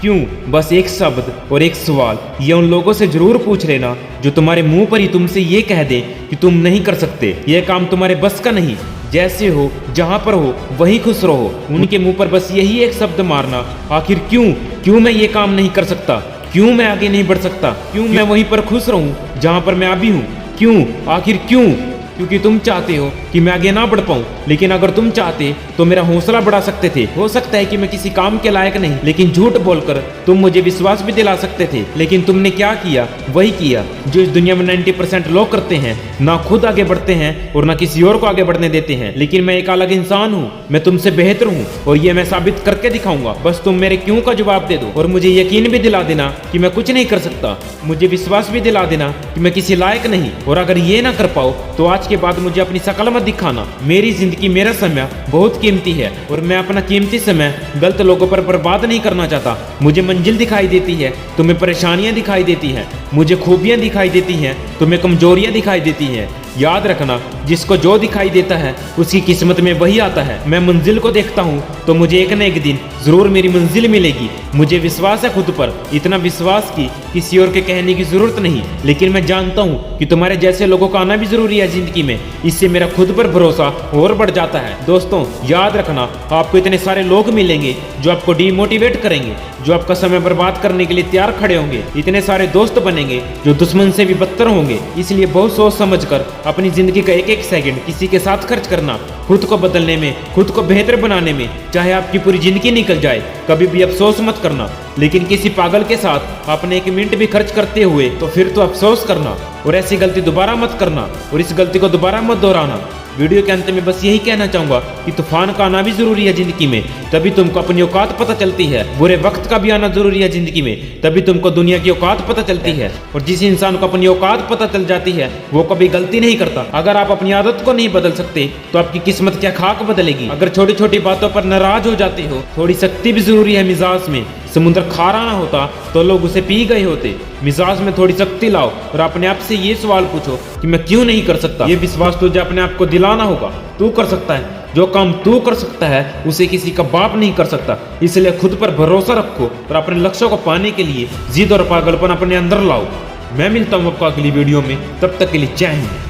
क्यों? बस एक शब्द और एक सवाल ये उन लोगों से जरूर पूछ लेना जो तुम्हारे मुंह पर ही तुमसे ये कह दे कि तुम नहीं कर सकते, ये काम तुम्हारे बस का नहीं। जैसे हो, जहां पर हो वहीं खुश रहो। उनके मुंह पर बस यही एक शब्द मारना, आखिर क्यों? क्यों मैं ये काम नहीं कर सकता? क्यों मैं आगे नहीं बढ़ सकता? क्यों मैं वहीं पर खुश रहूं जहां पर मैं अभी हूं? क्यों? आखिर क्यों? क्योंकि तुम चाहते हो कि मैं आगे ना बढ़ पाऊं, लेकिन अगर तुम चाहते तो मेरा हौसला बढ़ा सकते थे। हो सकता है कि मैं किसी काम के लायक नहीं, लेकिन झूठ बोलकर तुम मुझे विश्वास भी दिला सकते थे। लेकिन तुमने क्या किया? वही किया जो इस दुनिया में 90% लोग करते हैं, ना खुद आगे बढ़ते हैं और ना किसी और को आगे बढ़ने देते हैं। लेकिन मैं एक अलग इंसान हूँ, मैं तुमसे बेहतर हूँ और ये मैं साबित करके दिखाऊंगा। बस तुम मेरे क्यों का जवाब दे दो और मुझे यकीन भी दिला देना कि मैं कुछ नहीं कर सकता। मुझे विश्वास भी दिला देना कि मैं किसी लायक नहीं। और अगर ये ना कर पाओ तो आज के बाद मुझे अपनी शकल मत दिखाना। मेरी जिंदगी, मेरा समय बहुत कीमती है और मैं अपना कीमती समय गलत लोगों पर बर्बाद नहीं करना चाहता। मुझे मंजिल दिखाई देती है, तुम्हें परेशानियां दिखाई देती हैं। मुझे खूबियां दिखाई देती हैं, तुम्हें कमजोरियां दिखाई देती हैं। याद रखना, जिसको जो दिखाई देता है उसकी किस्मत में वही आता है। मैं मंजिल को देखता हूँ तो मुझे एक न एक दिन जरूर मेरी मंजिल मिलेगी। मुझे विश्वास है खुद पर, इतना विश्वास कि किसी और के कहने की जरूरत नहीं। लेकिन मैं जानता हूँ कि तुम्हारे जैसे लोगों का आना भी जरूरी है जिंदगी में। इससे मेरा खुद पर भरोसा और बढ़ जाता है। दोस्तों याद रखना, आपको इतने सारे लोग मिलेंगे जो आपको डिमोटिवेट करेंगे, जो आपका समय बर्बाद करने के लिए तैयार खड़े होंगे। इतने सारे दोस्त बनेंगे जो दुश्मन से भी बदतर होंगे। इसलिए बहुत सोच समझ कर अपनी जिंदगी का एक एक सेकंड किसी के साथ खर्च करना, खुद को बदलने में, खुद को बेहतर बनाने में। चाहे आपकी पूरी जिंदगी निकल जाए, कभी भी अफसोस मत करना। लेकिन किसी पागल के साथ आपने एक मिनट भी खर्च करते हुए तो फिर तो अफसोस करना और ऐसी गलती दोबारा मत करना और इस गलती को दोबारा मत दोहराना। वीडियो के अंत में बस यही कहना चाहूंगा कि तूफान का आना भी जरूरी है जिंदगी में, तभी तुमको अपनी औकात पता चलती है। बुरे वक्त का भी आना जरूरी है जिंदगी में, तभी तुमको दुनिया की औकात पता चलती है। और जिस इंसान को अपनी औकात पता चल जाती है वो कभी गलती नहीं करता। अगर आप अपनी आदत को नहीं बदल सकते तो आपकी किस्मत क्या खाक बदलेगी। अगर छोटी छोटी बातों पर नाराज हो जाते हो, थोड़ी सख्ती भी जरूरी है मिजाज में। समुद्र खारा ना होता तो लोग उसे पी गए होते। मिजाज में थोड़ी सख्ती लाओ और अपने आप से ये सवाल पूछो कि मैं क्यों नहीं कर सकता। ये विश्वास तुझे अपने आप को दिलाना होगा। तू कर सकता है, जो काम तू कर सकता है उसे किसी का बाप नहीं कर सकता। इसलिए खुद पर भरोसा रखो और अपने लक्ष्यों को पाने के लिए जिद और पागलपन अपने अंदर लाओ। मैं मिलता हूँ आपको अगली वीडियो में, तब तक के लिए जय हिंद।